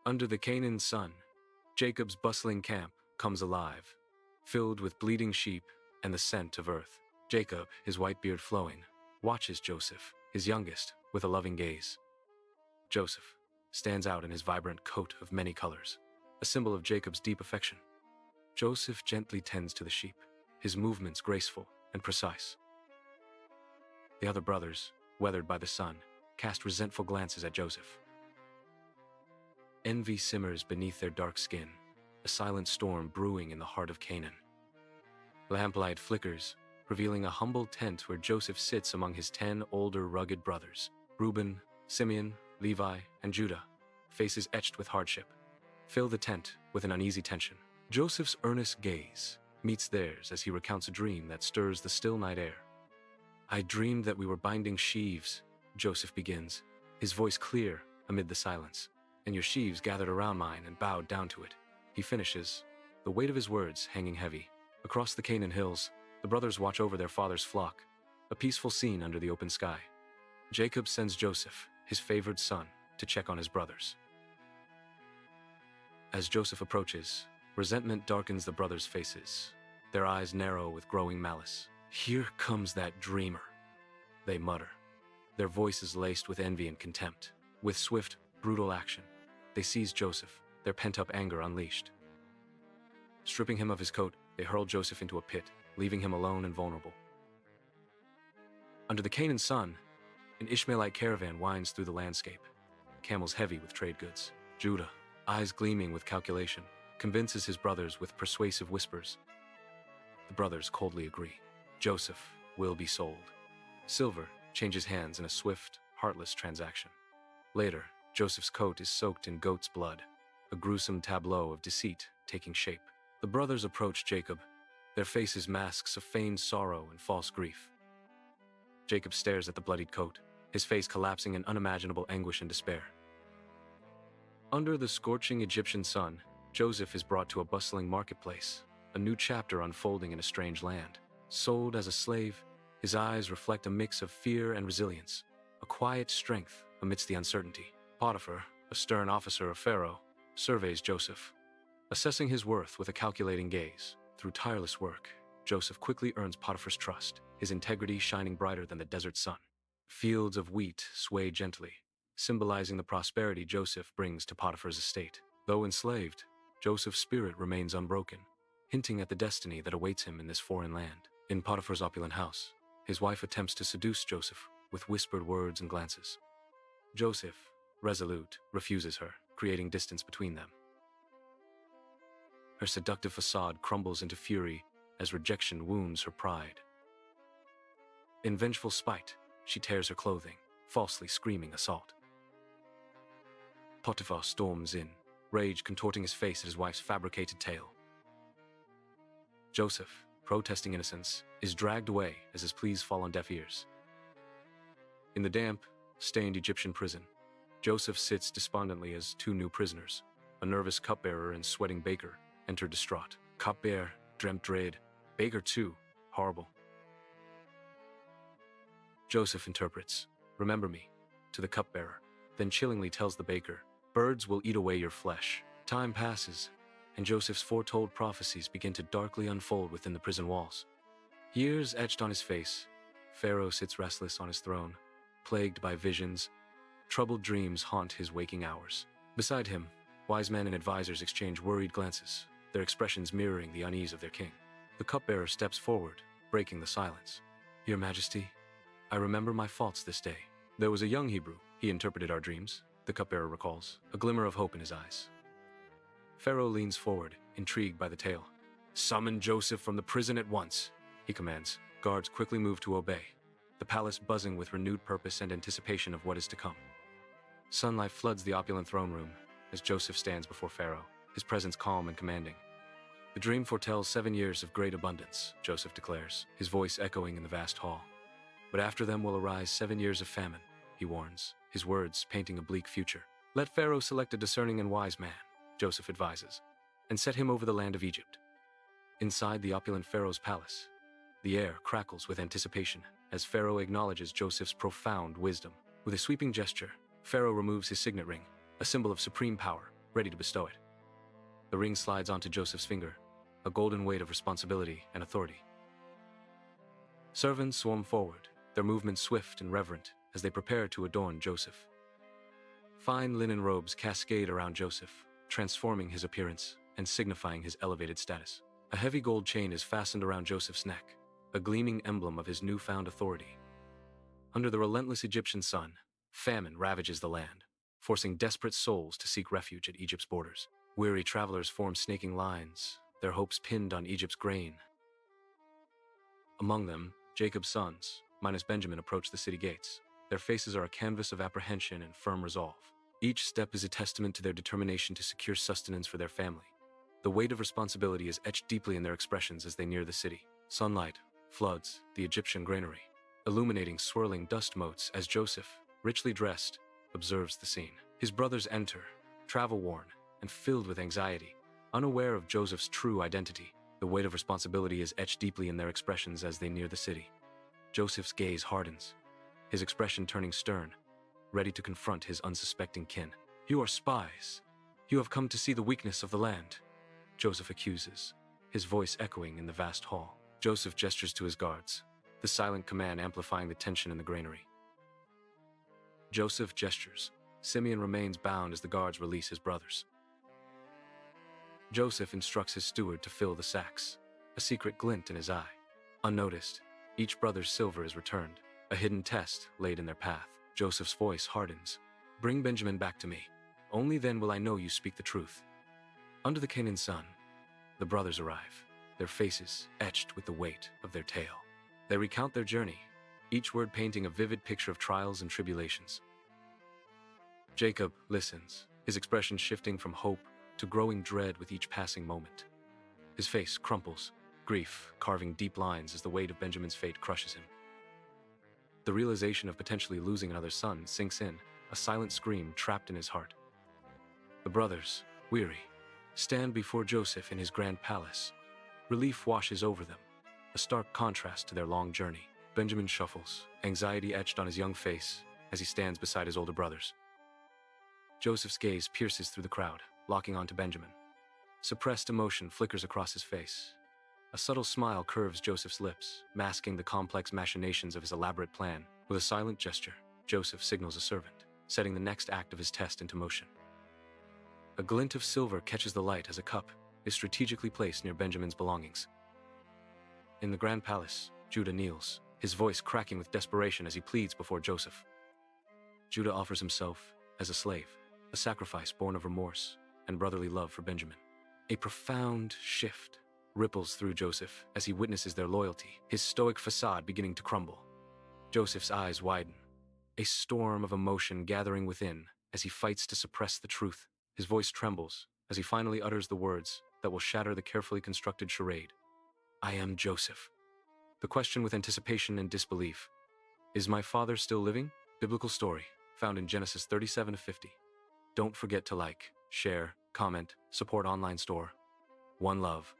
Under the Canaan sun, Jacob's bustling camp comes alive, filled with bleating sheep and the scent of earth. Jacob, his white beard flowing, watches Joseph, his youngest, with a loving gaze. Joseph stands out in his vibrant coat of many colors, a symbol of Jacob's deep affection. Joseph gently tends to the sheep, his movements graceful and precise. The other brothers, weathered by the sun, cast resentful glances at Joseph. Envy simmers beneath their dark skin, a silent storm brewing in the heart of Canaan. Lamplight flickers, revealing a humble tent where Joseph sits among his 10 older rugged brothers, Reuben, Simeon, Levi, and Judah, faces etched with hardship, fill the tent with an uneasy tension. Joseph's earnest gaze meets theirs as he recounts a dream that stirs the still night air. "I dreamed that we were binding sheaves," Joseph begins, his voice clear amid the silence, "and your sheaves gathered around mine and bowed down to it." He finishes, the weight of his words hanging heavy. Across the Canaan hills, the brothers watch over their father's flock, a peaceful scene under the open sky. Jacob sends Joseph, his favored son, to check on his brothers. As Joseph approaches, resentment darkens the brothers' faces, their eyes narrow with growing malice. "Here comes that dreamer," they mutter, their voices laced with envy and contempt. With swift, brutal action, they seize Joseph, their pent-up anger unleashed. Stripping him of his coat, they hurl Joseph into a pit, leaving him alone and vulnerable. Under the Canaan sun, an Ishmaelite caravan winds through the landscape, camels heavy with trade goods. Judah, eyes gleaming with calculation, convinces his brothers with persuasive whispers. The brothers coldly agree. Joseph will be sold. Silver changes hands in a swift, heartless transaction. Later, Joseph's coat is soaked in goat's blood, a gruesome tableau of deceit taking shape. The brothers approach Jacob, their faces masks of feigned sorrow and false grief. Jacob stares at the bloodied coat, his face collapsing in unimaginable anguish and despair. Under the scorching Egyptian sun, Joseph is brought to a bustling marketplace, a new chapter unfolding in a strange land. Sold as a slave, his eyes reflect a mix of fear and resilience, a quiet strength amidst the uncertainty. Potiphar, a stern officer of Pharaoh, surveys Joseph, assessing his worth with a calculating gaze. Through tireless work, Joseph quickly earns Potiphar's trust, his integrity shining brighter than the desert sun. Fields of wheat sway gently, symbolizing the prosperity Joseph brings to Potiphar's estate. Though enslaved, Joseph's spirit remains unbroken, hinting at the destiny that awaits him in this foreign land. In Potiphar's opulent house, his wife attempts to seduce Joseph with whispered words and glances. Joseph, resolute, refuses her, creating distance between them. Her seductive facade crumbles into fury as rejection wounds her pride. In vengeful spite, she tears her clothing, falsely screaming assault. Potiphar storms in, rage contorting his face at his wife's fabricated tale. Joseph, protesting innocence, is dragged away as his pleas fall on deaf ears. In the damp, stained Egyptian prison, Joseph sits despondently as 2 new prisoners, a nervous cupbearer and sweating baker, enter distraught. Cupbearer dreamt dread, baker too, horrible. Joseph interprets, "Remember me," to the cupbearer, then chillingly tells the baker, "Birds will eat away your flesh." Time passes, and Joseph's foretold prophecies begin to darkly unfold within the prison walls. Years etched on his face, Pharaoh sits restless on his throne, plagued by visions. Troubled dreams haunt his waking hours. Beside him, wise men and advisors exchange worried glances, their expressions mirroring the unease of their king. The cupbearer steps forward, breaking the silence. "Your Majesty, I remember my faults this day. There was a young Hebrew. He interpreted our dreams," the cupbearer recalls, a glimmer of hope in his eyes. Pharaoh leans forward, intrigued by the tale. "Summon Joseph from the prison at once," he commands. Guards quickly move to obey, the palace buzzing with renewed purpose and anticipation of what is to come. Sunlight floods the opulent throne room as Joseph stands before Pharaoh, his presence calm and commanding. "The dream foretells 7 years of great abundance," Joseph declares, his voice echoing in the vast hall. "But after them will arise 7 years of famine," he warns, his words painting a bleak future. "Let Pharaoh select a discerning and wise man," Joseph advises, "and set him over the land of Egypt." Inside the opulent Pharaoh's palace, the air crackles with anticipation as Pharaoh acknowledges Joseph's profound wisdom. With a sweeping gesture, Pharaoh removes his signet ring, a symbol of supreme power, ready to bestow it. The ring slides onto Joseph's finger, a golden weight of responsibility and authority. Servants swarm forward, their movements swift and reverent as they prepare to adorn Joseph. Fine linen robes cascade around Joseph, transforming his appearance and signifying his elevated status. A heavy gold chain is fastened around Joseph's neck, a gleaming emblem of his newfound authority. Under the relentless Egyptian sun, famine ravages the land, forcing desperate souls to seek refuge at Egypt's borders. Weary travelers form snaking lines, their hopes pinned on Egypt's grain. Among them, Jacob's sons, minus Benjamin, approach the city gates. Their faces are a canvas of apprehension and firm resolve. Each step is a testament to their determination to secure sustenance for their family. The weight of responsibility is etched deeply in their expressions as they near the city. Sunlight floods the Egyptian granary, illuminating swirling dust motes as Joseph, richly dressed, observes the scene. His brothers enter, travel-worn and filled with anxiety, unaware of Joseph's true identity. The weight of responsibility is etched deeply in their expressions as they near the city. Joseph's gaze hardens, his expression turning stern, ready to confront his unsuspecting kin. "You are spies. You have come to see the weakness of the land," Joseph accuses, his voice echoing in the vast hall. Joseph gestures to his guards, the silent command amplifying the tension in the granary. Joseph gestures. Simeon remains bound as the guards release his brothers. Joseph instructs his steward to fill the sacks, a secret glint in his eye. Unnoticed, each brother's silver is returned, a hidden test laid in their path. Joseph's voice hardens. "Bring Benjamin back to me. Only then will I know you speak the truth." Under the Canaan sun, the brothers arrive, their faces etched with the weight of their tale. They recount their journey, each word painting a vivid picture of trials and tribulations. Jacob listens, his expression shifting from hope to growing dread with each passing moment. His face crumples, grief carving deep lines as the weight of Benjamin's fate crushes him. The realization of potentially losing another son sinks in, a silent scream trapped in his heart. The brothers, weary, stand before Joseph in his grand palace. Relief washes over them, a stark contrast to their long journey. Benjamin shuffles, anxiety etched on his young face as he stands beside his older brothers. Joseph's gaze pierces through the crowd, locking onto Benjamin. Suppressed emotion flickers across his face. A subtle smile curves Joseph's lips, masking the complex machinations of his elaborate plan. With a silent gesture, Joseph signals a servant, setting the next act of his test into motion. A glint of silver catches the light as a cup is strategically placed near Benjamin's belongings. In the grand palace, Judah kneels, his voice cracking with desperation as he pleads before Joseph. Judah offers himself as a slave, a sacrifice born of remorse and brotherly love for Benjamin. A profound shift ripples through Joseph as he witnesses their loyalty, his stoic facade beginning to crumble. Joseph's eyes widen, a storm of emotion gathering within as he fights to suppress the truth. His voice trembles as he finally utters the words that will shatter the carefully constructed charade. "I am Joseph." The question with anticipation and disbelief. Is my father still living? Biblical story, found in Genesis 37-50. Don't forget to like, share, comment, support online store. One love.